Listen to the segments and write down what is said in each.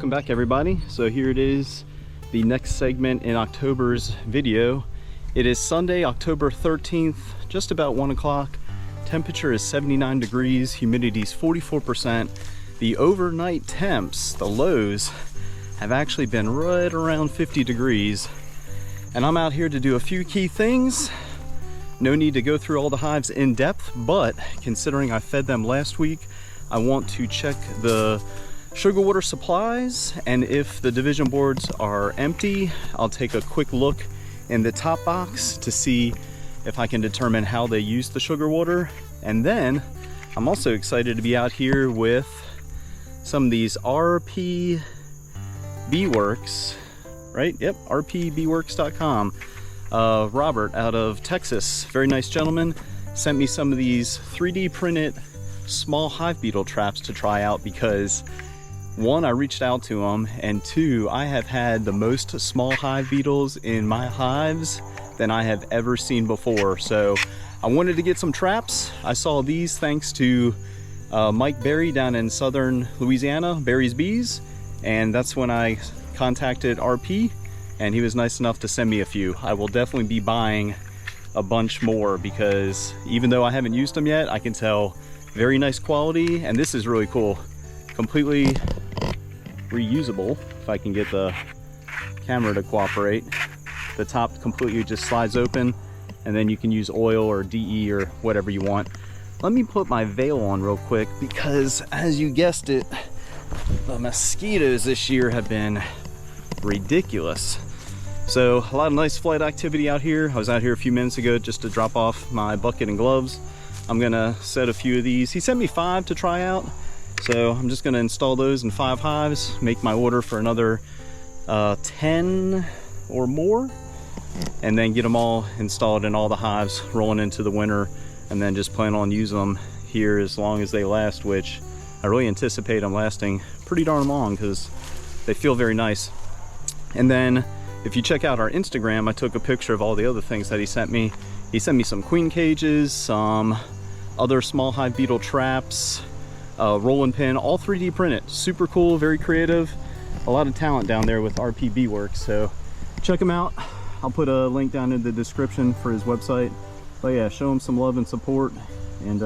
welcome back everybody. So here it is, the next segment in October's video. It is Sunday, October 13th, just about 1 o'clock. Temperature is 79 degrees, humidity is 44%. The overnight temps, the lows, have actually been right around 50 degrees. And I'm out here to do a few key things. No need to go through all the hives in depth, but considering I fed them last week, I want to check the sugar water supplies, and if the division boards are empty, I'll take a quick look in the top box to see if I can determine how they use the sugar water. And then I'm also excited to be out here with some of these RP Beeworks, right? Yep, rpbeeworks.com. Robert out of Texas, very nice gentleman, sent me some of these 3D printed small hive beetle traps to try out because one, I reached out to him, and two, I have had the most small hive beetles in my hives than I have ever seen before. So I wanted to get some traps. I saw these thanks to Mike Berry down in southern Louisiana, Berry's Bees, and that's when I contacted RP, and he was nice enough to send me a few. I will definitely be buying a bunch more because even though I haven't used them yet, I can tell very nice quality, and this is really cool. Completely reusable, if I can get the camera to cooperate. The top completely just slides open, and then you can use oil or DE or whatever you want. Let me put my veil on real quick because, as you guessed it, the mosquitoes this year have been ridiculous. So a lot of nice flight activity out here. I was out here a few minutes ago just to drop off my bucket and gloves. I'm gonna set a few of these. He sent me 5 to try out, so I'm just gonna install those in 5 hives, make my order for another 10 or more, and then get them all installed in all the hives rolling into the winter, and then just plan on using them here as long as they last, which I really anticipate them lasting pretty darn long because they feel very nice. And then if you check out our Instagram, I took a picture of all the other things that he sent me. He sent me some queen cages, some other small hive beetle traps, rolling pin, all 3D printed. Super cool, very creative. A lot of talent down there with RP Beeworks, so check him out. I'll put a link down in the description for his website. But yeah, show him some love and support, and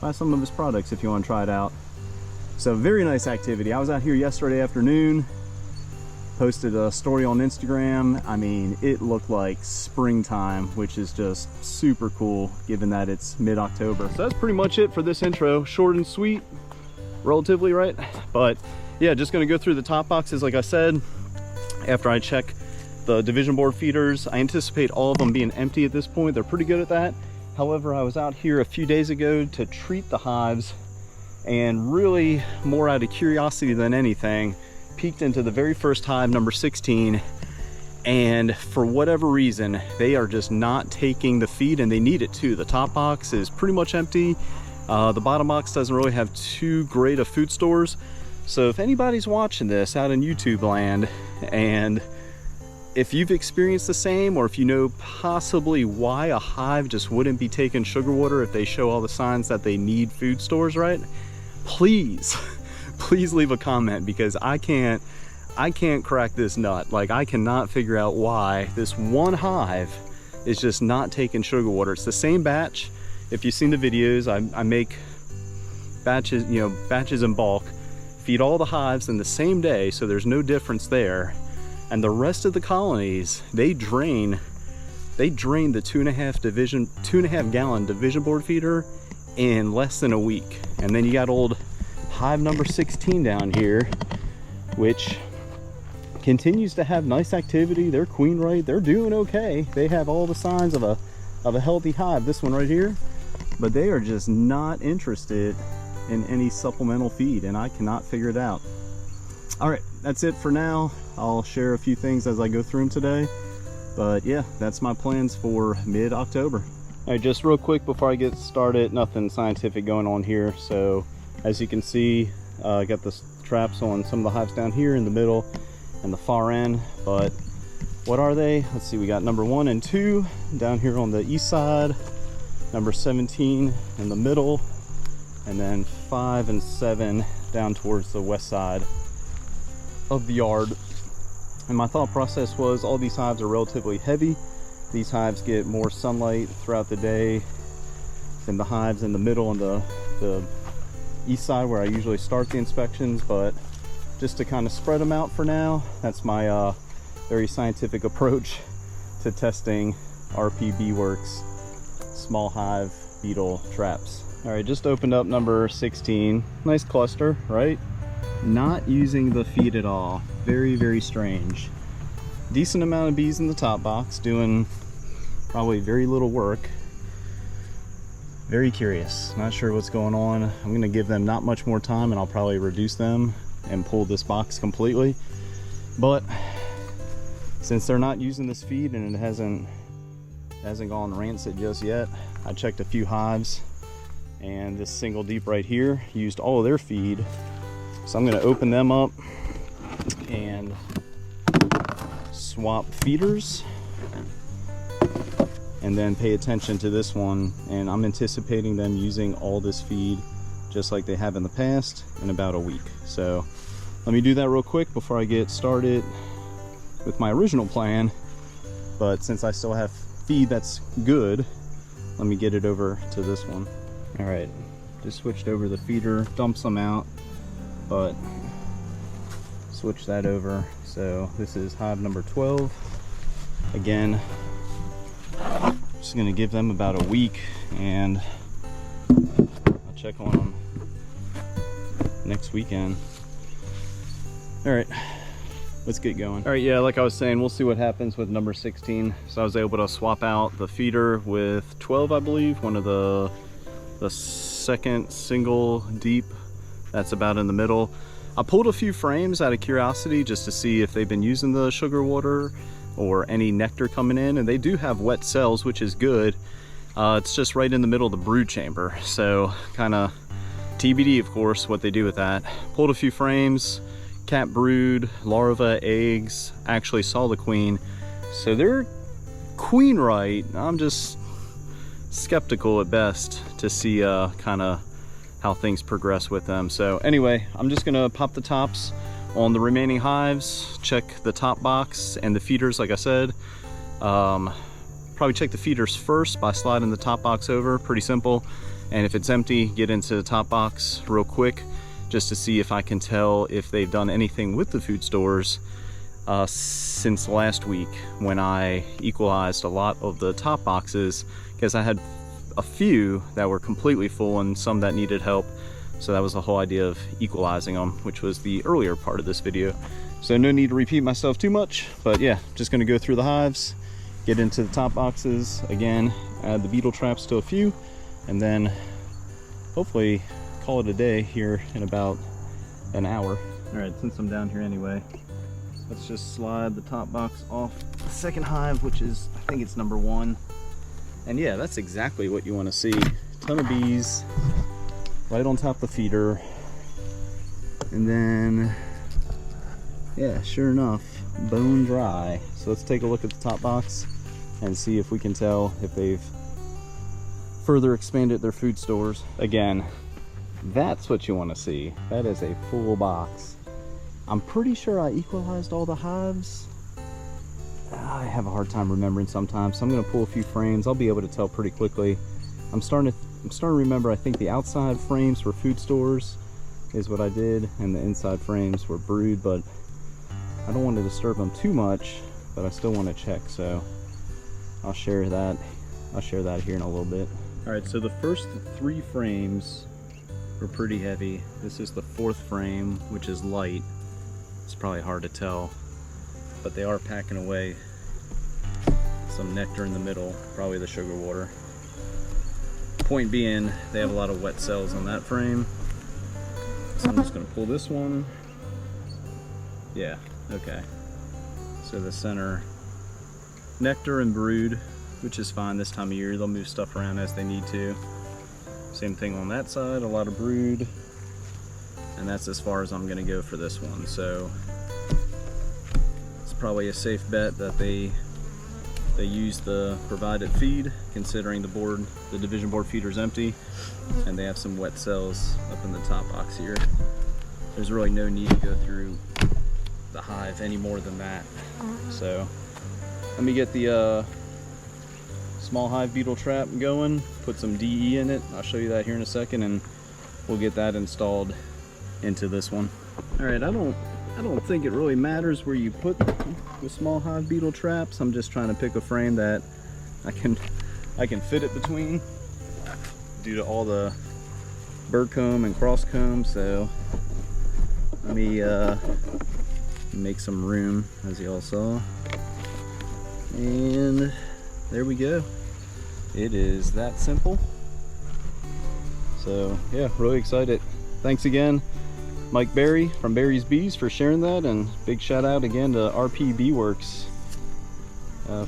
buy some of his products if you want to try it out. So very nice activity. I was out here yesterday afternoon, posted a story on Instagram. I mean, it looked like springtime, which is just super cool given that it's mid-October. So that's pretty much it for this intro. Short and sweet, relatively, right? But yeah, just gonna go through the top boxes like I said. After I check the division board feeders, I anticipate all of them being empty at this point. They're pretty good at that. However, I was out here a few days ago to treat the hives, and really more out of curiosity than anything, peeked into the very first hive, number 16, and for whatever reason they are just not taking the feed, and they need it too. The top box is pretty much empty. The bottom box doesn't really have too great of food stores. So if anybody's watching this out in YouTube land, and if you've experienced the same, or if you know possibly why a hive just wouldn't be taking sugar water if they show all the signs that they need food stores, right? Please leave a comment, because I can't crack this nut. Like, I cannot figure out why this one hive is just not taking sugar water. It's the same batch. If you've seen the videos, I make batches, you know, batches in bulk, feed all the hives in the same day, so there's no difference there. And the rest of the colonies, they drain the 2.5 gallon division board feeder in less than a week. And then you got old hive number 16 down here, which continues to have nice activity. They're queen right, they're doing okay. They have all the signs of a healthy hive, this one right here, but they are just not interested in any supplemental feed, and I cannot figure it out. All right, that's it for now. I'll share a few things as I go through them today, but yeah, that's my plans for mid-October. All right, just real quick before I get started, nothing scientific going on here. So as you can see, I got the traps on some of the hives down here in the middle and the far end, but what are they? Let's see, we got number 1 and 2 down here on the east side, number 17 in the middle, and then 5 and 7 down towards the west side. of the yard. And my thought process was all these hives are relatively heavy. These hives get more sunlight throughout the day than the hives in the middle and the east side where I usually start the inspections, but just to kind of spread them out for now. That's my very scientific approach to testing RP Beeworks small hive beetle traps. All right, just opened up number 16. Nice cluster, right? Not using the feed at all. Very, very strange. Decent amount of bees in the top box, doing probably very little work. Very curious. Not sure what's going on. I'm gonna give them not much more time and I'll probably reduce them and pull this box completely. But since they're not using this feed and it hasn't gone rancid just yet, I checked a few hives and this single deep right here used all of their feed. So I'm gonna open them up and swap feeders and then pay attention to this one, and I'm anticipating them using all this feed just like they have in the past in about a week. So let me do that real quick before I get started with my original plan. But since I still have feed that's good, let me get it over to this one. All right, just switched over the feeder, dumped some out, but switch that over. So this is hive number 12. Again, just gonna give them about a week and I'll check on them next weekend. All right, let's get going. All right, yeah, like I was saying, we'll see what happens with number 16. So I was able to swap out the feeder with 12, I believe, one of the second single deep that's about in the middle. I pulled a few frames out of curiosity just to see if they've been using the sugar water or any nectar coming in, and they do have wet cells, which is good. It's just right in the middle of the brood chamber, so kind of TBD, of course, what they do with that. Pulled a few frames, cat brood, larva, eggs, actually saw the queen, so they're queen right. I'm just skeptical at best to see kind of how things progress with them. So anyway, I'm just gonna pop the tops on the remaining hives, check the top box and the feeders like I said. Probably check the feeders first by sliding the top box over, pretty simple. And if it's empty, get into the top box real quick just to see if I can tell if they've done anything with the food stores since last week when I equalized a lot of the top boxes, because I had a few that were completely full and some that needed help. So that was the whole idea of equalizing them, which was the earlier part of this video. So no need to repeat myself too much, but yeah, just gonna go through the hives, get into the top boxes again, add the beetle traps to a few, and then hopefully call it a day here in about an hour. All right, since I'm down here anyway, let's just slide the top box off the second hive, which is, I think it's number 1. And yeah, that's exactly what you want to see. Ton of bees right on top of the feeder. And then, yeah, sure enough, bone dry. So let's take a look at the top box and see if we can tell if they've further expanded their food stores. Again, that's what you want to see. That is a full box. I'm pretty sure I equalized all the hives. I have a hard time remembering sometimes, so I'm going to pull a few frames. I'll be able to tell pretty quickly. I'm starting to remember. I think the outside frames were food stores is what I did, and the inside frames were brood, but I don't want to disturb them too much, but I still want to check, so I'll share that here in a little bit. All right, so the first 3 frames were pretty heavy. This is the 4th frame, which is light. It's probably hard to tell, but they are packing away some nectar in the middle, probably the sugar water. Point being, they have a lot of wet cells on that frame. So I'm just gonna pull this one. Yeah, okay. So the center, nectar and brood, which is fine this time of year. They'll move stuff around as they need to. Same thing on that side, a lot of brood. And that's as far as I'm gonna go for this one. So it's probably a safe bet that they use the provided feed, considering the division board feeder is empty, and they have some wet cells up in the top box here. There's really no need to go through the hive any more than that. So let me get the small hive beetle trap going, put some DE in it. I'll show you that here in a second, and we'll get that installed into this one. All right, I don't think it really matters where you put the small hive beetle traps. I'm just trying to pick a frame that I can fit it between due to all the bird comb and cross comb. So let me make some room, as you all saw, and there we go. It is that simple. So yeah, really excited. Thanks again, Mike Berry from Berry's Bees, for sharing that, and big shout out again to RP Bee Works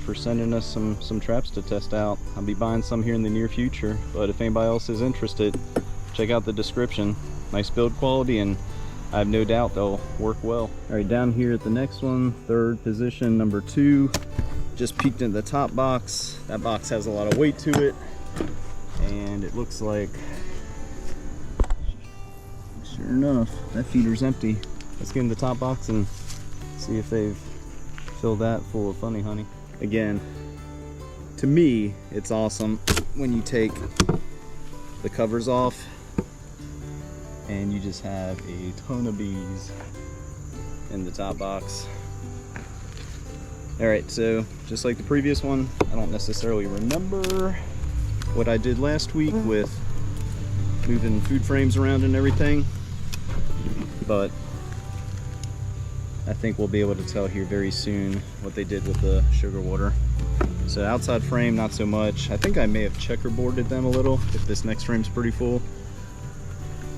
for sending us some traps to test out. I'll be buying some here in the near future, but if anybody else is interested, check out the description. Nice build quality, and I have no doubt they'll work well. All right, down here at the next one, third position, number 2. Just peeked into the top box. That box has a lot of weight to it, and it looks like, sure enough, that feeder's empty. Let's get in the top box and see if they've filled that full of funny honey. Again, to me, it's awesome when you take the covers off and you just have a ton of bees in the top box. All right, so just like the previous one, I don't necessarily remember what I did last week with moving food frames around and everything, but I think we'll be able to tell here very soon what they did with the sugar water. So outside frame, not so much. I think I may have checkerboarded them a little if this next frame's pretty full.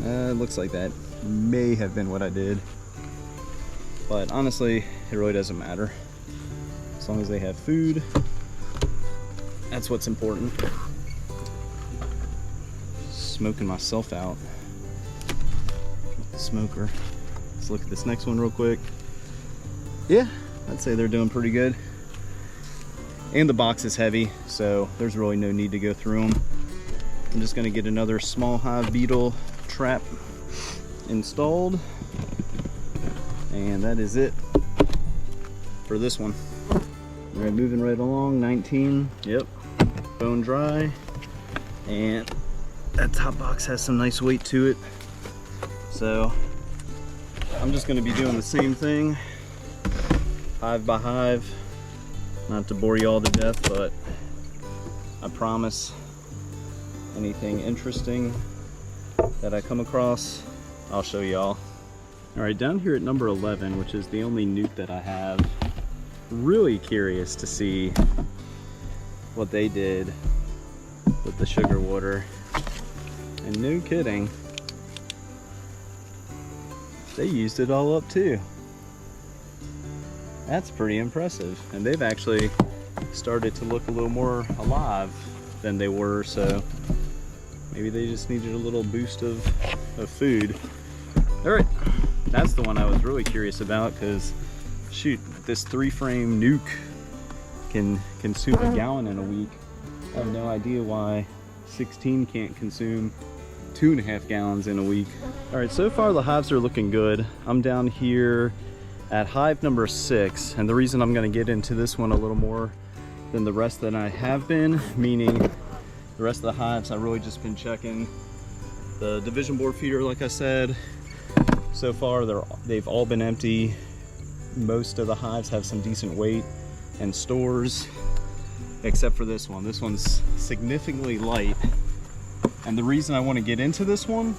It looks like that may have been what I did, but honestly, it really doesn't matter. As long as they have food, that's what's important. Smoking myself out with the smoker. Let's look at this next one real quick. Yeah, I'd say they're doing pretty good. And the box is heavy, so there's really no need to go through them. I'm just gonna get another small hive beetle trap installed, and that is it for this one. All right, moving right along, 19, yep, bone dry, and that top box has some nice weight to it. So I'm just gonna be doing the same thing, hive by hive, not to bore you all to death, but I promise anything interesting that I come across, I'll show y'all. All right, down here at number 11, which is the only newt that I have, really curious to see what they did with the sugar water. And no kidding, they used it all up too. That's pretty impressive. And they've actually started to look a little more alive than they were, so maybe they just needed a little boost of food. All right, that's the one I was really curious about, because shoot, this 3-frame nuke can consume a gallon in a week. I have no idea why 16 can't consume 2.5 gallons in a week. All right, so far the hives are looking good. I'm down here at hive number 6, and the reason I'm going to get into this one a little more than the rest that I have been, meaning the rest of the hives I've really just been checking the division board feeder. Like I said, so far they've all been empty. Most of the hives have some decent weight and stores, except for this one. This one's significantly light, and the reason I want to get into this one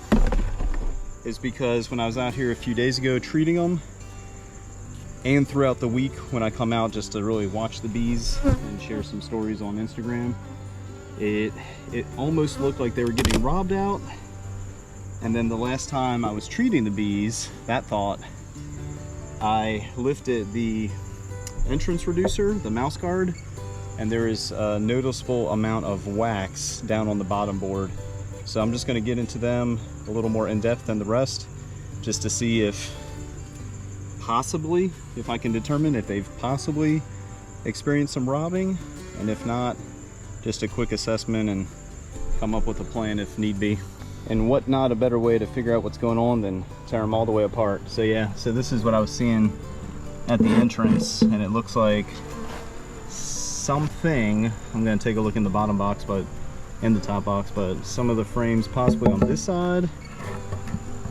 is because when I was out here a few days ago treating them, and throughout the week when I come out just to really watch the bees and share some stories on Instagram, it almost looked like they were getting robbed out. And then the last time I was treating the bees, that thought, I lifted the entrance reducer, the mouse guard, and there is a noticeable amount of wax down on the bottom board. So I'm just going to get into them a little more in depth than the rest, just to see if I can determine if they've possibly experienced some robbing, and if not, just a quick assessment and come up with a plan if need be. And what not a better way to figure out what's going on than tear them all the way apart. So yeah, so this is what I was seeing at the entrance, and it looks like something, I'm gonna take a look in the bottom box, but in the top box, but some of the frames possibly on this side.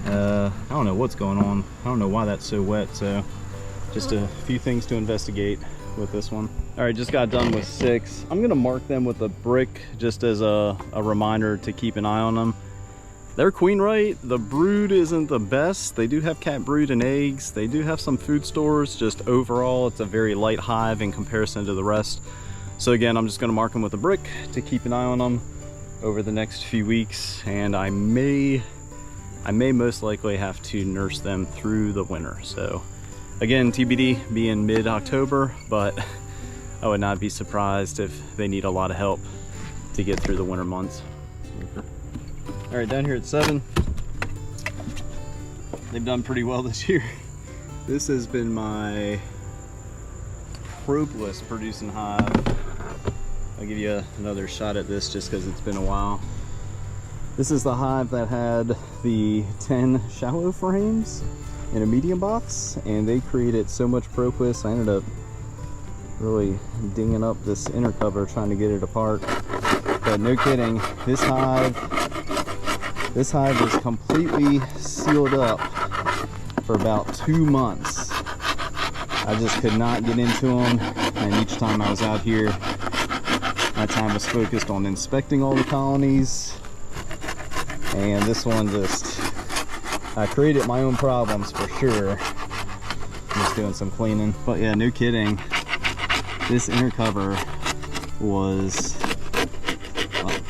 I don't know what's going on. I don't know why that's so wet, so just a few things to investigate with this one. All right, just got done with 6. I'm gonna mark them with a brick just as a reminder to keep an eye on them. They're queen right. The brood isn't the best. They do have cat brood and eggs. They do have some food stores. Just overall, it's a very light hive in comparison to the rest. So again, I'm just gonna mark them with a brick to keep an eye on them over the next few weeks, and I may most likely have to nurse them through the winter. So again, TBD, being mid-October, but I would not be surprised if they need a lot of help to get through the winter months. All right, down here at 7, they've done pretty well this year. This has been my propolis producing hive. I'll give you another shot at this just because it's been a while. This is the hive that had the 10 shallow frames in a medium box, and they created so much propolis I ended up really dinging up this inner cover trying to get it apart. But no kidding, this hive was completely sealed up for about 2 months. I just could not get into them, and each time I was out here, my time was focused on inspecting all the colonies, and this one I created my own problems for sure. Just doing some cleaning, but yeah, no kidding. This inner cover was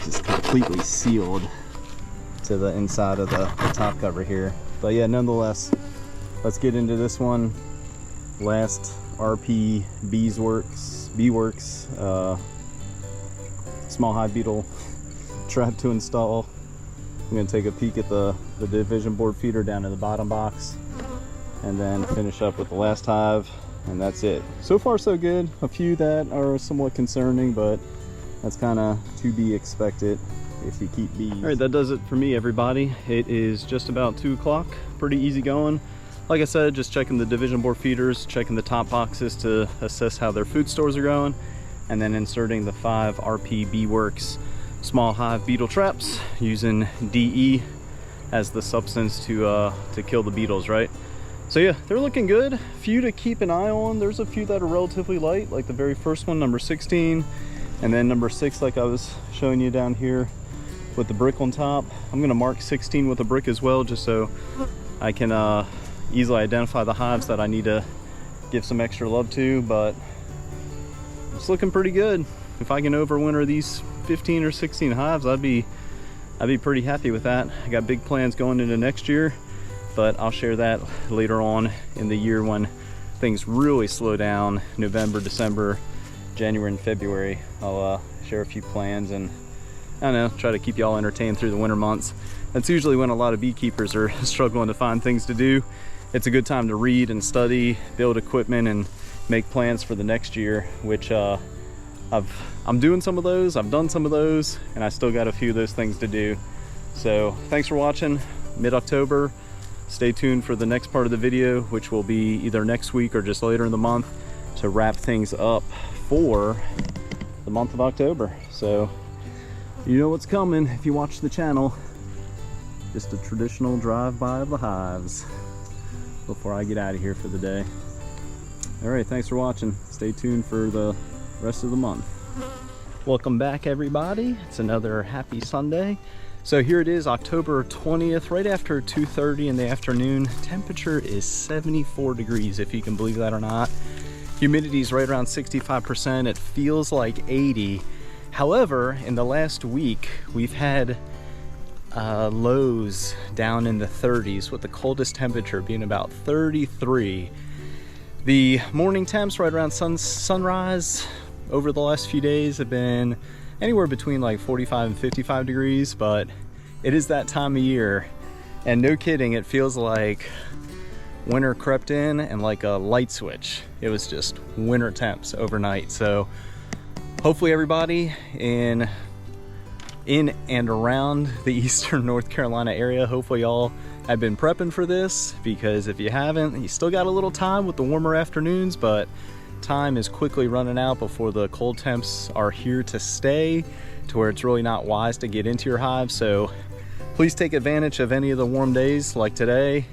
just completely sealed to the inside of the top cover here. But yeah, nonetheless, let's get into this one. Last RP Beeworks small hive beetle trap to install. I'm going to take a peek at the division board feeder down in the bottom box, and then finish up with the last hive, and that's it. So far so good. A few that are somewhat concerning, but that's kind of to be expected if you keep bees. All right, that does it for me, everybody. It is just about 2 o'clock. Pretty easy going. Like I said, just checking the division board feeders, checking the top boxes to assess how their food stores are going, and then inserting the 5 RP Beeworks small hive beetle traps using DE as the substance to kill the beetles, right? So yeah, they're looking good. A few to keep an eye on. There's a few that are relatively light, like the very first one, number 16, and then number 6, like I was showing you down here with the brick on top. I'm gonna mark 16 with a brick as well, just so I can easily identify the hives that I need to give some extra love to, but it's looking pretty good. If I can overwinter these 15 or 16 hives, I'd be pretty happy with that. I got big plans going into next year, but I'll share that later on in the year when things really slow down. November, December, January, and February, I'll share a few plans and, I don't know, try to keep y'all entertained through the winter months. That's usually when a lot of beekeepers are struggling to find things to do. It's a good time to read and study, build equipment, and make plans for the next year, which I'm doing some of those, I've done some of those, and I still got a few of those things to do. So thanks for watching. Mid-October, stay tuned for the next part of the video, which will be either next week or just later in the month, to wrap things up for the month of October. So you know what's coming if you watch the channel. Just a traditional drive-by of the hives before I get out of here for the day. All right, thanks for watching. Stay tuned for the rest of the month. Welcome back, everybody. It's another happy Sunday. So here it is, October 20th, right after 2:30 in the afternoon. Temperature is 74 degrees, if you can believe that or not. Humidity is right around 65%. It feels like 80. However, in the last week, we've had lows down in the 30s, with the coldest temperature being about 33. The morning temps right around sunrise over the last few days have been anywhere between like 45 and 55 degrees, but it is that time of year, and no kidding, it feels like winter crept in and like a light switch. It was just winter temps overnight. So hopefully everybody in and around the eastern North Carolina area, hopefully y'all I've been prepping for this, because if you haven't, you still got a little time with the warmer afternoons, but time is quickly running out before the cold temps are here to stay, to where it's really not wise to get into your hive. So please take advantage of any of the warm days like today.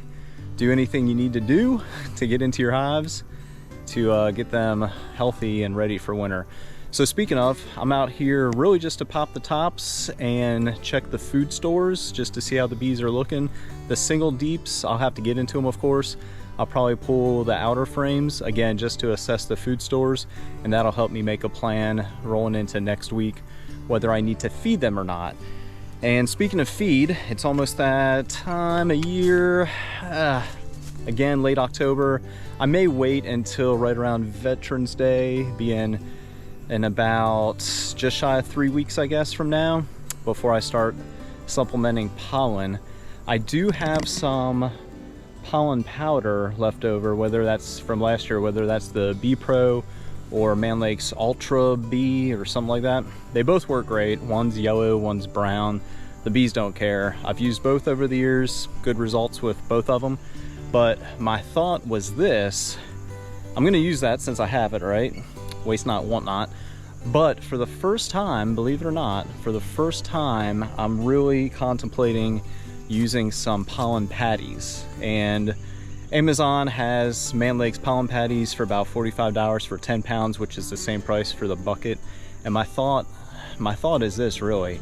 Do anything you need to do to get into your hives to get them healthy and ready for winter. So speaking of, I'm out here really just to pop the tops and check the food stores just to see how the bees are looking. The single deeps, I'll have to get into them, of course. I'll probably pull the outer frames again just to assess the food stores, and that'll help me make a plan rolling into next week whether I need to feed them or not. And speaking of feed, it's almost that time of year. Again, late October. I may wait until right around Veterans Day, being in about just shy of 3 weeks, I guess, from now, before I start supplementing pollen. I do have some pollen powder left over, whether that's from last year, whether that's the Bee Pro or Man Lake's Ultra Bee or something like that. They both work great. One's yellow, one's brown. The bees don't care. I've used both over the years, good results with both of them. But my thought was this: I'm gonna use that since I have it, right? Waste not, want not. But for the first time, believe it or not, for the first time, I'm really contemplating using some pollen patties. And Amazon has Man Lake's pollen patties for about $45 for 10 pounds, which is the same price for the bucket. And my thought is this, really,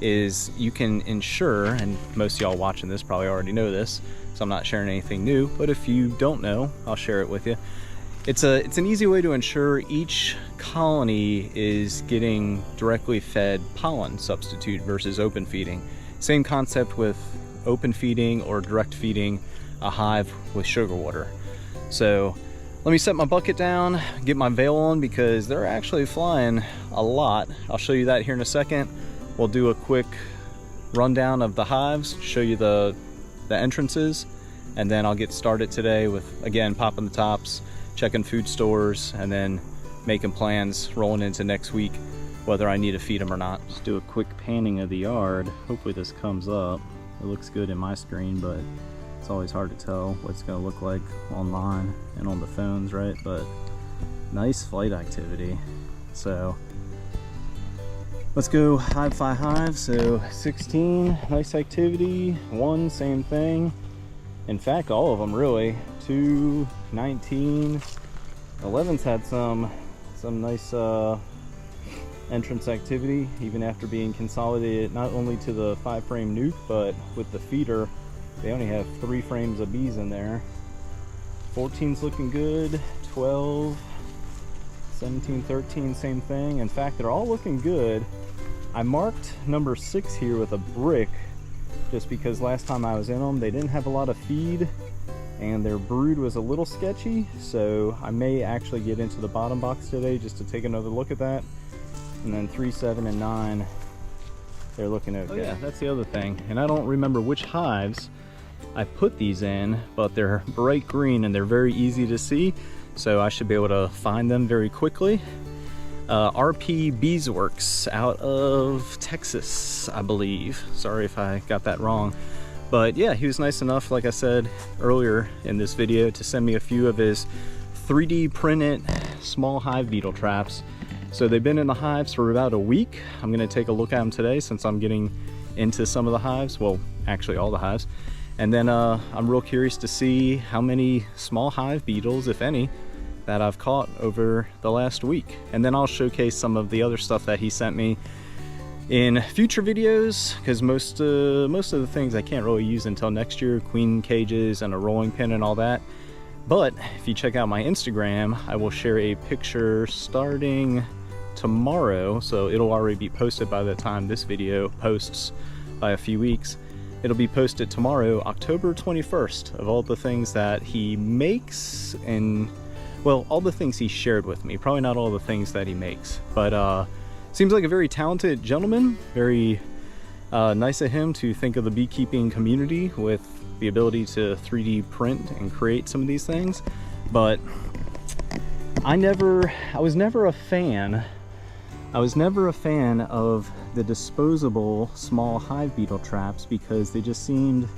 is you can ensure, and most of y'all watching this probably already know this, so I'm not sharing anything new, but if you don't know, I'll share it with you. It's an easy way to ensure each colony is getting directly fed pollen substitute versus open feeding. Same concept with open feeding or direct feeding a hive with sugar water. So let me set my bucket down, get my veil on, because they're actually flying a lot. I'll show you that here in a second. We'll do a quick rundown of the hives, show you the entrances, and then I'll get started today with, again, popping the tops, checking food stores, and then making plans rolling into next week whether I need to feed them or not. Just do a quick panning of the yard. Hopefully this comes up. It looks good in my screen, but it's always hard to tell what it's going to look like online and on the phones, right? But nice flight activity. So let's go hive by hive. So 16, nice activity. 1, same thing. In fact, all of them really. 2, 19, 11's had some nice entrance activity, even after being consolidated not only to the 5-frame nuke, but with the feeder, they only have 3 frames of bees in there. 14's looking good. 12, 17, 13, same thing. In fact, they're all looking good. I marked number 6 here with a brick just because last time I was in them, they didn't have a lot of feed and their brood was a little sketchy, so I may actually get into the bottom box today just to take another look at that. And then 3, 7, and 9, they're looking okay. Oh yeah, that's the other thing, and I don't remember which hives I put these in, but they're bright green and they're very easy to see, so I should be able to find them very quickly. RP Beesworks out of Texas, I believe. Sorry if I got that wrong. But yeah, he was nice enough, like I said earlier in this video, to send me a few of his 3D printed small hive beetle traps. So they've been in the hives for about a week. I'm gonna take a look at them today since I'm getting into some of the hives. Well, actually all the hives. And then I'm real curious to see how many small hive beetles, if any, that I've caught over the last week. And then I'll showcase some of the other stuff that he sent me in future videos, because most of the things I can't really use until next year, queen cages and a rolling pin and all that. But if you check out my Instagram, I will share a picture starting tomorrow, so it'll already be posted by the time this video posts by a few weeks. It'll be posted tomorrow, October 21st, of all the things that he makes, and well, all the things he shared with me. Probably not all the things that he makes, but seems like a very talented gentleman. Very nice of him to think of the beekeeping community with the ability to 3D print and create some of these things. But I was never a fan of the disposable small hive beetle traps, because they just seemed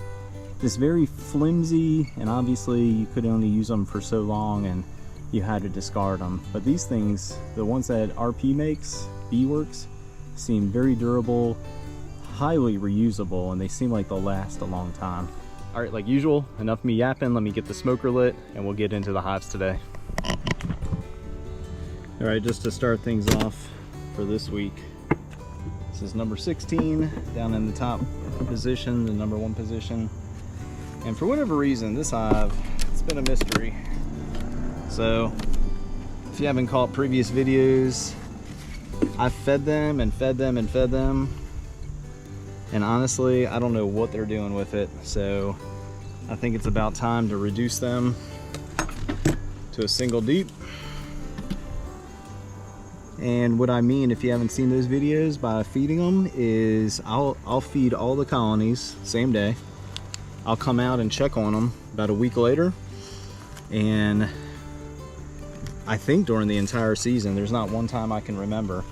just very flimsy, and obviously you could only use them for so long and you had to discard them. But these things, the ones that RP makes, Beeworks, seem very durable, highly reusable, and they seem like they'll last a long time. All right, like usual, enough me yapping. Let me get the smoker lit and we'll get into the hives today. All right, just to start things off for this week, this is number 16 down in the top position, the number 1 position. And for whatever reason, this hive, it's been a mystery. So if you haven't caught previous videos, I've fed them and fed them and fed them, and honestly I don't know what they're doing with it. So I think it's about time to reduce them to a single deep. And what I mean, if you haven't seen those videos, by feeding them is I'll feed all the colonies same day. I'll come out and check on them about a week later, and I think during the entire season, there's not one time I can remember,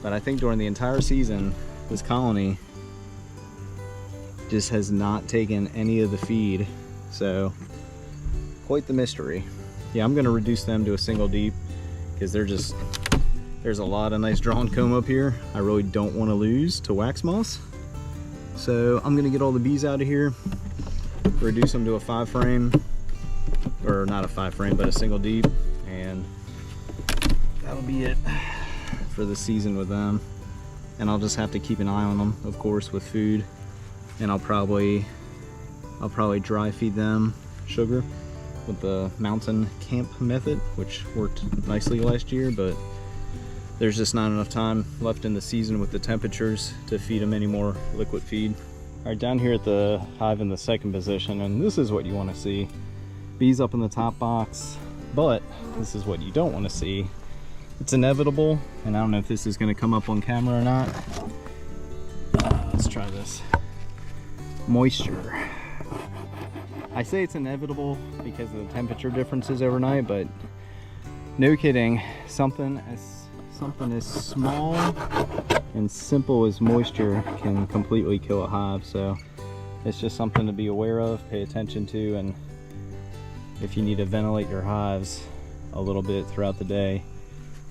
but I think during the entire season, this colony just has not taken any of the feed. So quite the mystery. Yeah, I'm gonna reduce them to a single deep because there's a lot of nice drawn comb up here I really don't want to lose to wax moths. So I'm gonna get all the bees out of here, reduce them to a 5 frame, or not a 5 frame, but a single deep, and that'll be it for the season with them. And I'll just have to keep an eye on them, of course, with food, and I'll probably dry feed them sugar with the mountain camp method, which worked nicely last year, but there's just not enough time left in the season with the temperatures to feed them any more liquid feed. All right, down here at the hive in the 2nd position, and this is what you want to see. Bees up in the top box, but this is what you don't want to see. It's inevitable, and I don't know if this is going to come up on camera or not. Let's try this. Moisture. I say it's inevitable because of the temperature differences overnight, but no kidding, something as small and simple as moisture can completely kill a hive. So it's just something to be aware of, pay attention to, and if you need to ventilate your hives a little bit throughout the day,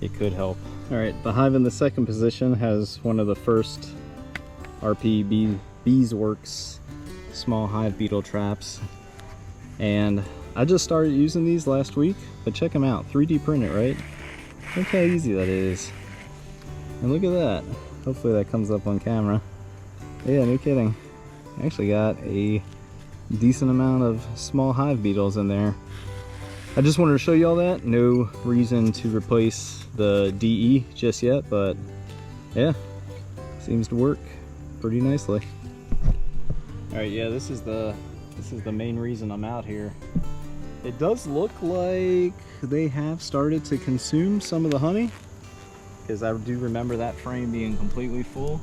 it could help. All right, the hive in the 2nd position has one of the first RP Beesworks small hive beetle traps, and I just started using these last week, but check them out. 3D printed, right? Look how easy that is. And look at that. Hopefully that comes up on camera. Yeah, no kidding. I actually got a decent amount of small hive beetles in there. I just wanted to show you all that. No reason to replace the DE just yet, but yeah, seems to work pretty nicely. All right, yeah, this is the main reason I'm out here. It does look like they have started to consume some of the honey, because I do remember that frame being completely full.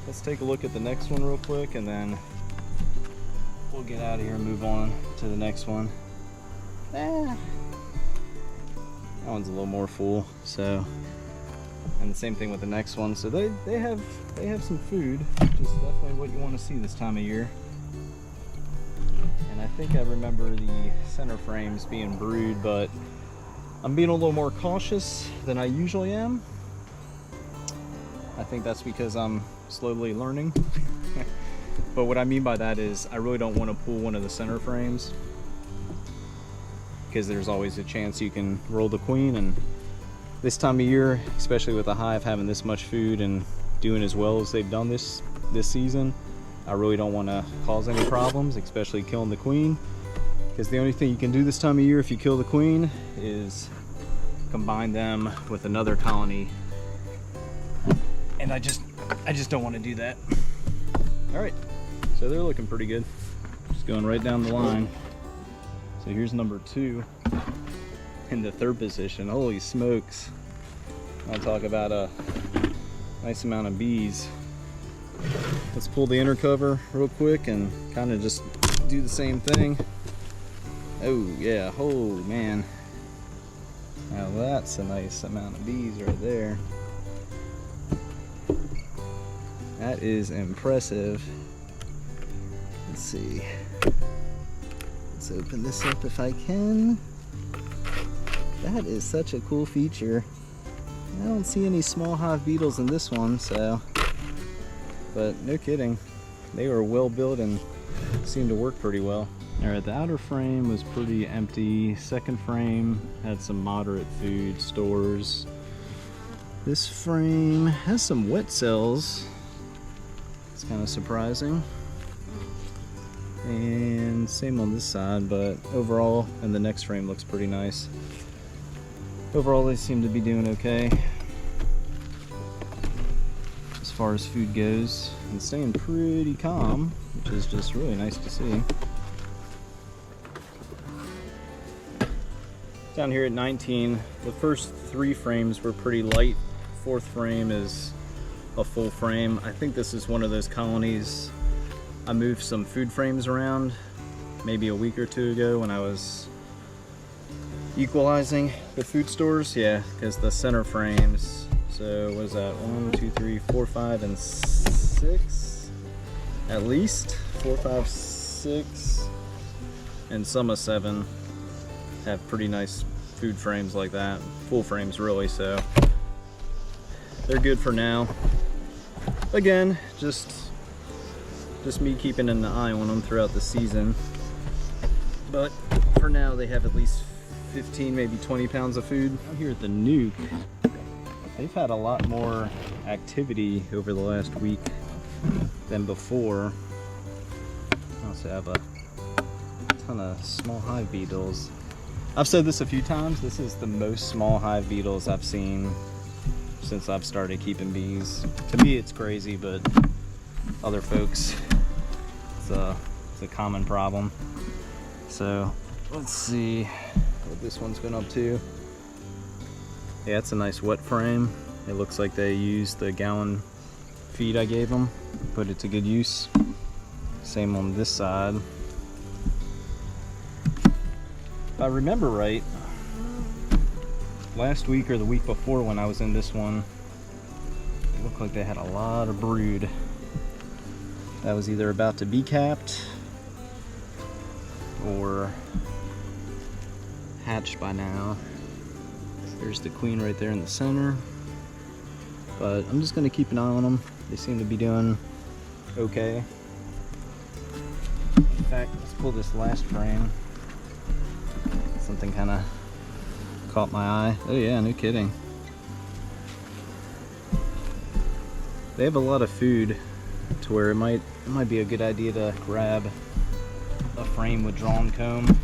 Let's take a look at the next one real quick, and then we'll get out of here and move on to the next one. That one's a little more full, so, and the same thing with the next one. So they have some food, which is definitely what you want to see this time of year. And I think I remember the center frames being brood, but I'm being a little more cautious than I usually am. I think that's because I'm slowly learning. But what I mean by that is I really don't want to pull one of the center frames, because there's always a chance you can roll the queen, and this time of year, especially with the hive having this much food and doing as well as they've done this season, I really don't want to cause any problems, especially killing the queen, because the only thing you can do this time of year if you kill the queen is combine them with another colony, and I just don't want to do that. All right, so they're looking pretty good, just going right down the line. So here's number 2 in the 3rd position. Holy smokes, I'll talk about a nice amount of bees. Let's pull the inner cover real quick and kind of just do the same thing. Oh yeah, oh man, now that's a nice amount of bees right there. That is impressive. Let's Let's see. Let's open this up if I can. That is such a cool feature. I don't see any small hive beetles in this one, so. But no kidding. They were well built and seemed to work pretty well. Alright, the outer frame was pretty empty. Second frame had some moderate food stores. This frame has some wet cells. It's kind of surprising. And same on this side, but overall, and the next frame looks pretty nice. Overall, they seem to be doing okay as far as food goes, and staying pretty calm, which is just really nice to see. Down here at 19, the first 3 frames were pretty light. Fourth frame is a full frame. I think this is one of those colonies. I moved some food frames around maybe a week or 2 ago when I was equalizing the food stores. Yeah, because the center frames, so what is that, 1, 2, 3, 4, 5, and 6 at least. 4, 5, 6, and some of 7 have pretty nice food frames like that, full frames really, so they're good for now. Again, just me keeping an eye on them throughout the season, but for now they have at least 15, maybe 20 pounds of food. Out here at the nuke, they've had a lot more activity over the last week than before. I also have a ton of small hive beetles. I've said this a few times, this is the most small hive beetles I've seen since I've started keeping bees. To me it's crazy, but other folks, it's a common problem. So let's see what this one's been up to. Yeah, it's a nice wet frame. It looks like they used the gallon feed I gave them, put it to good use. Same on this side. If I remember right, last week or the week before when I was in this one, it looked like they had a lot of brood that was either about to be capped or hatched by now. There's the queen right there in the center, but I'm just going to keep an eye on them. They seem to be doing okay. In fact, let's pull this last frame. Something kind of caught my eye. Oh yeah, no kidding. They have a lot of food to where it might be a good idea to grab a frame with drawn comb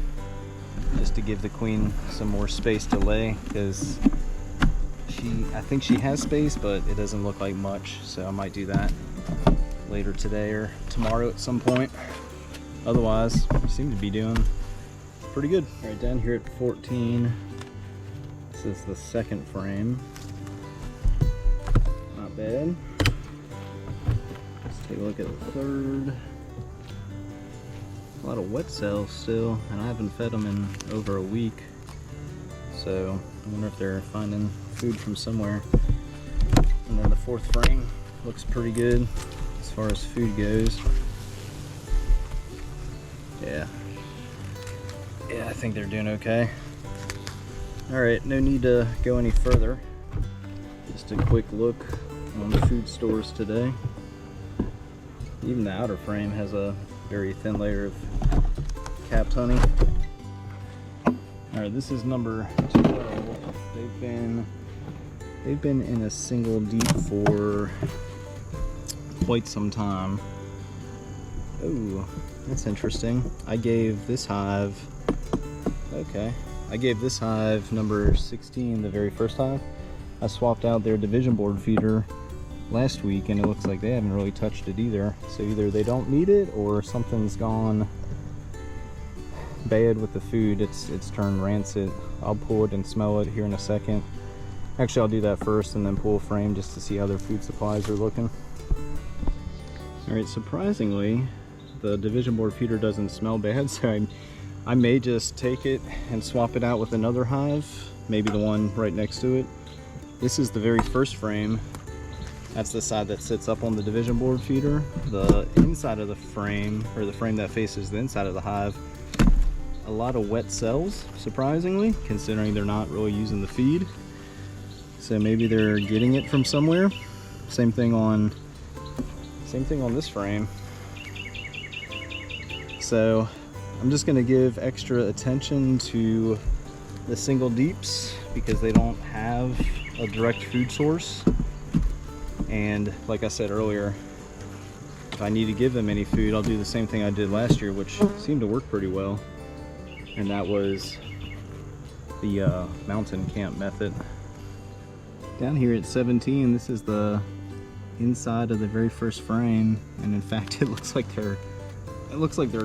just to give the queen some more space to lay, because I think she has space, but it doesn't look like much, so I might do that later today or tomorrow at some point. Otherwise, we seem to be doing pretty good. All right, down here at 14, this is the second frame. Not bad. Let's take a look at the third. A lot of wet cells still, and I haven't fed them in over a week. So I wonder if they're finding food from somewhere. And then the fourth frame looks pretty good as far as food goes. Yeah, I think they're doing okay. Alright, no need to go any further. Just a quick look on the food stores today. Even the outer frame has a very thin layer of capped honey. Alright, this is number 12. They've been in a single deep for quite some time. Oh, that's interesting. I gave this hive number 16, the very first hive. I swapped out their division board feeder last week, and it looks like they haven't really touched it either. So either they don't need it or something's gone bad with the food. It's turned rancid. I'll pull it and smell it here in a second. Actually, I'll do that first and then pull a frame just to see how their food supplies are looking. Alright, surprisingly, the division board feeder doesn't smell bad, so I may just take it and swap it out with another hive, maybe the one right next to it. This is the very first frame, That's the side that sits up on the division board feeder. The inside of the frame, or the frame that faces the inside of the hive, a lot of wet cells, surprisingly, considering they're not really using the feed. So maybe they're getting it from somewhere. Same thing on this frame. So I'm just gonna give extra attention to the single deeps because they don't have a direct food source. And like I said earlier, if I need to give them any food, I'll do the same thing I did last year, which seemed to work pretty well. And that was the mountain camp method. Down here at 17, this is the inside of the very first frame, and in fact it looks like they're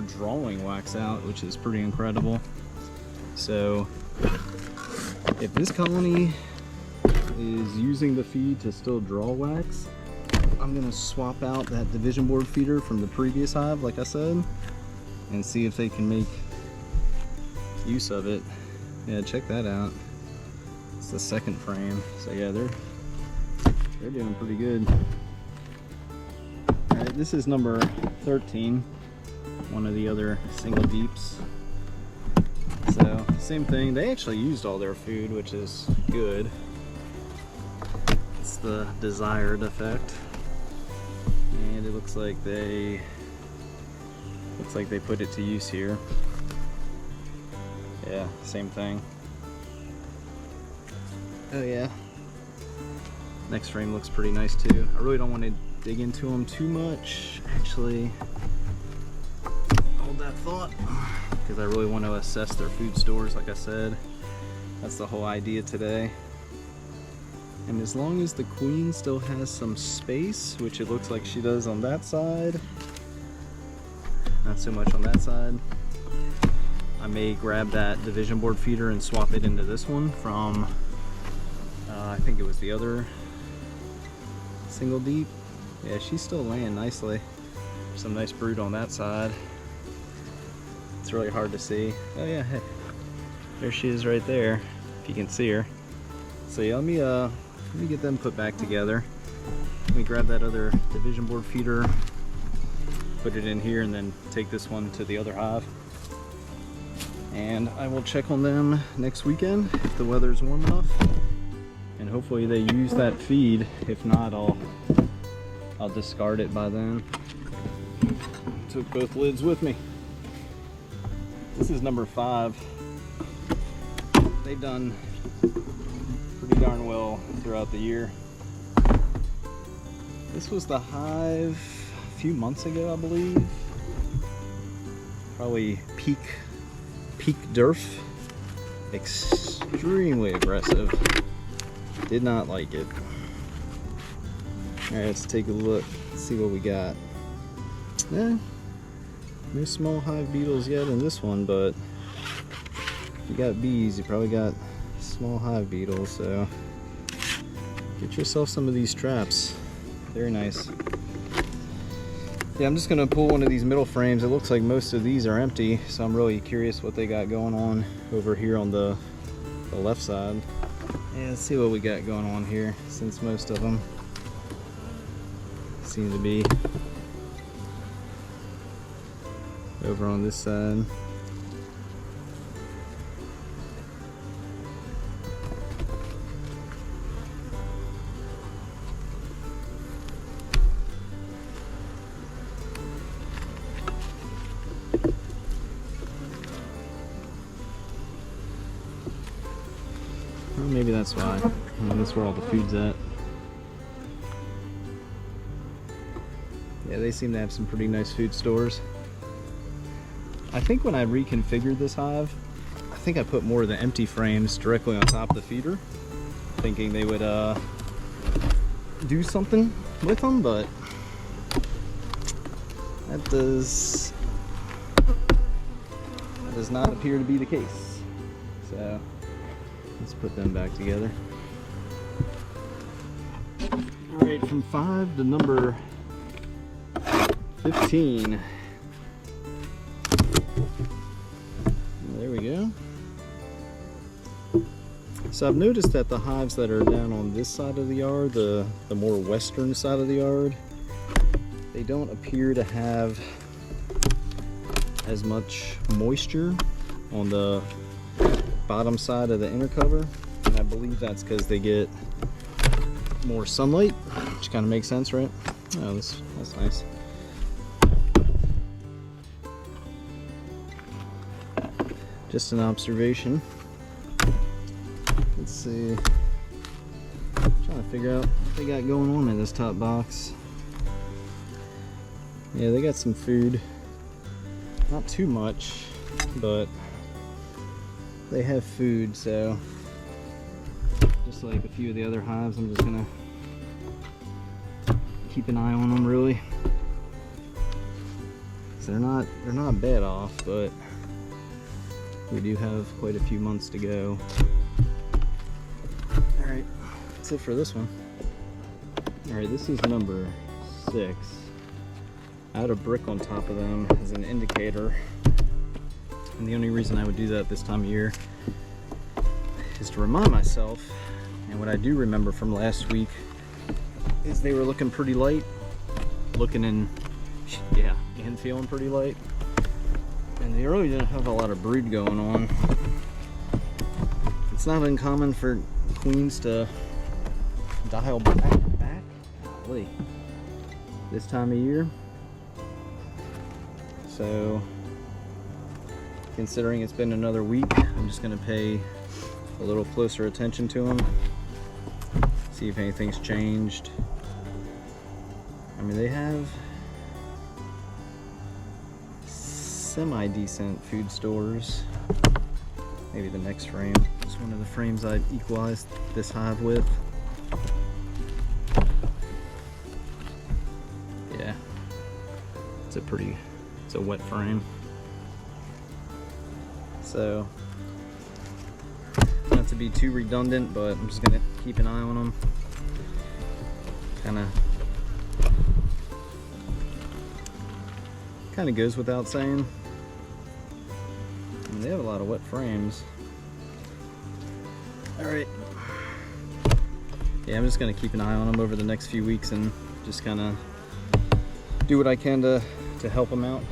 drawing wax out, which is pretty incredible. So if this colony is using the feed to still draw wax, I'm gonna swap out that division board feeder from the previous hive, like I said, and see if they can make use of it. Yeah, check that out. It's the second frame. So yeah, they're doing pretty good. All right, this is number 13, one of the other single deeps. So same thing, they actually used all their food, which is good. It's the desired effect. And it looks like they put it to use here. Yeah, same thing. Oh yeah. Next frame looks pretty nice too. I really don't want to dig into them too much. Actually, hold that thought, because I really want to assess their food stores, like I said. That's the whole idea today. And as long as the queen still has some space, which it looks like she does on that side, not so much on that side, I may grab that division board feeder and swap it into this one from, I think it was the other single deep. Yeah, she's still laying nicely. Some nice brood on that side. It's really hard to see. Oh yeah, hey, there she is right there, if you can see her. So yeah, let me get them put back together. Let me grab that other division board feeder, put it in here, and then take this one to the other hive. And I will check on them next weekend if the weather's warm enough. And hopefully they use that feed. If not, I'll discard it by then. Took both lids with me. This is number 5. They've done pretty darn well throughout the year. This was the hive a few months ago, I believe. Probably peak derf. Extremely aggressive. Did not like it. Alright, let's take a look, see what we got. No small hive beetles yet in this one, but if you got bees, you probably got small hive beetles, so get yourself some of these traps. Very nice. Yeah, I'm just gonna pull one of these middle frames. It looks like most of these are empty, so I'm really curious what they got going on over here on the left side. Yeah, let's see what we got going on here, since most of them seem to be over on this side. Well, maybe that's why. That's where all the food's at. Yeah, they seem to have some pretty nice food stores. I think when I reconfigured this hive, I think I put more of the empty frames directly on top of the feeder, thinking they would do something with them, but that does not appear to be the case. So let's put them back together. Alright, from 5 to number 15. There we go. So I've noticed that the hives that are down on this side of the yard, the more western side of the yard, they don't appear to have as much moisture on the bottom side of the inner cover, and I believe that's because they get more sunlight, which kind of makes sense, right? Oh, that's nice. Just an observation. Let's see. I'm trying to figure out what they got going on in this top box. Yeah, they got some food. Not too much, but they have food, so just like a few of the other hives, I'm just gonna keep an eye on them, really. So they're not bad off, but we do have quite a few months to go. Alright, that's it for this one. Alright, this is number 6. I had a brick on top of them as an indicator, and the only reason I would do that this time of year is to remind myself, and what I do remember from last week is they were looking pretty light, and feeling pretty light, and they really didn't have a lot of brood going on. It's not uncommon for queens to dial back this time of year. So, considering it's been another week, I'm just going to pay a little closer attention to them, see if anything's changed. I mean, they have semi-decent food stores. Maybe the next frame. It's one of the frames I equalized this hive with. Yeah, it's a wet frame. So, not to be too redundant, but I'm just gonna keep an eye on them. Kind of goes without saying. I mean, they have a lot of wet frames. All right. Yeah, I'm just gonna keep an eye on them over the next few weeks and just kind of do what I can to help them out.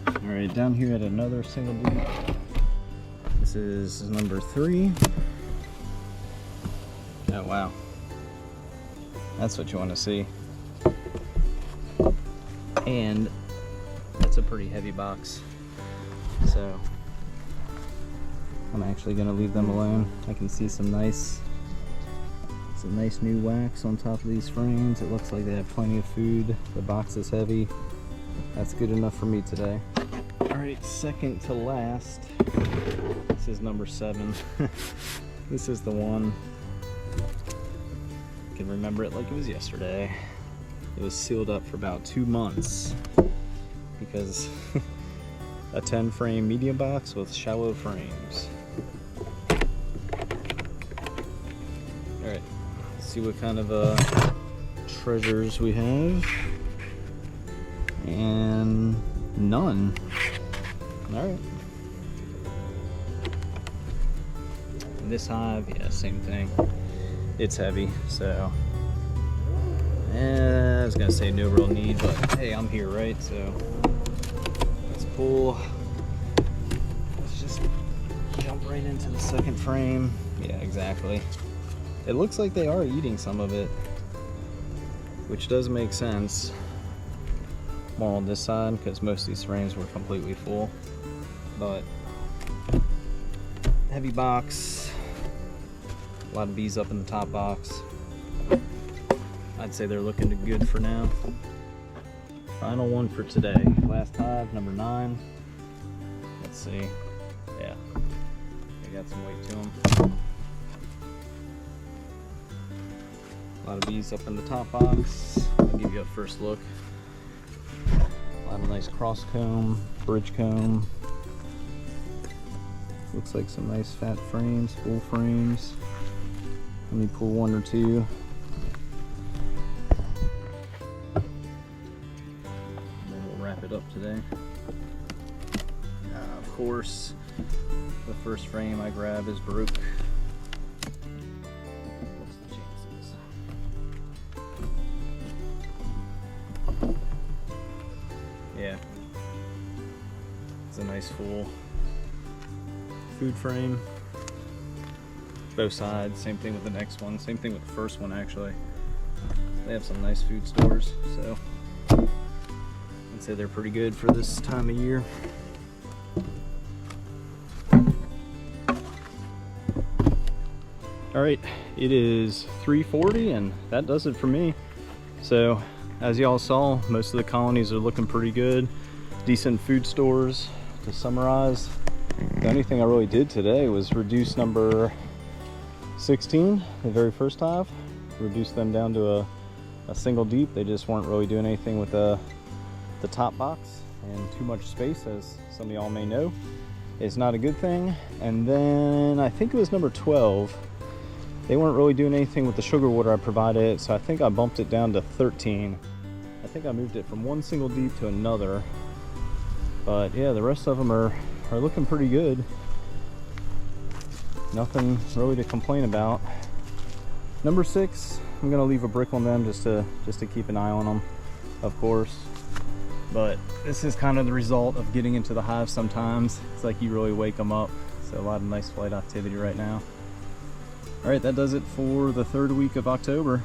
All right, down here at another single beak. This is number 3. Oh wow, that's what you want to see. And it's a pretty heavy box, so I'm actually gonna leave them alone. I can see some nice new wax on top of these frames. It looks like they have plenty of food. The box is heavy. That's good enough for me today. All right, second to last. This is number 7. This is the one. I can remember it like it was yesterday. It was sealed up for about 2 months because a 10 frame medium box with shallow frames. Alright, let's see what kind of treasures we have. And none. Alright. This hive, yeah, same thing. It's heavy, so I was gonna say no real need, but hey, I'm here, right? So let's pull. Let's just jump right into the second frame. Yeah, exactly. It looks like they are eating some of it, which does make sense. More on this side because most of these frames were completely full, but heavy box. A lot of bees up in the top box. I'd say they're looking good for now. Final one for today. Last hive, number 9. Let's see. Yeah, they got some weight to them. A lot of bees up in the top box. I'll give you a first look. A lot of nice cross comb, bridge comb. Looks like some nice fat frames, full frames. Let me pull 1 or 2. It up today. Of course, the first frame I grab is broke. It's a nice full food frame. Both sides, same thing with the next one, same thing with the first one actually. They have some nice food stores, so I'd say they're pretty good for this time of year. All right, it is 3:40 and that does it for me. So as y'all saw, most of the colonies are looking pretty good. Decent food stores. To summarize, the only thing I really did today was reduce number 16, the very first hive. Reduce them down to a single deep. They just weren't really doing anything with the top box, and too much space, as some of y'all may know, is not a good thing. And then I think it was number 12. They weren't really doing anything with the sugar water I provided, so I think I bumped it down to 13. I think I moved it from one single deep to another. But yeah, the rest of them are looking pretty good. Nothing really to complain about. Number 6, I'm gonna leave a brick on them just to keep an eye on them, of course. But this is kind of the result of getting into the hive sometimes. It's like you really wake them up. So a lot of nice flight activity right now. All right, that does it for the 3rd week of October.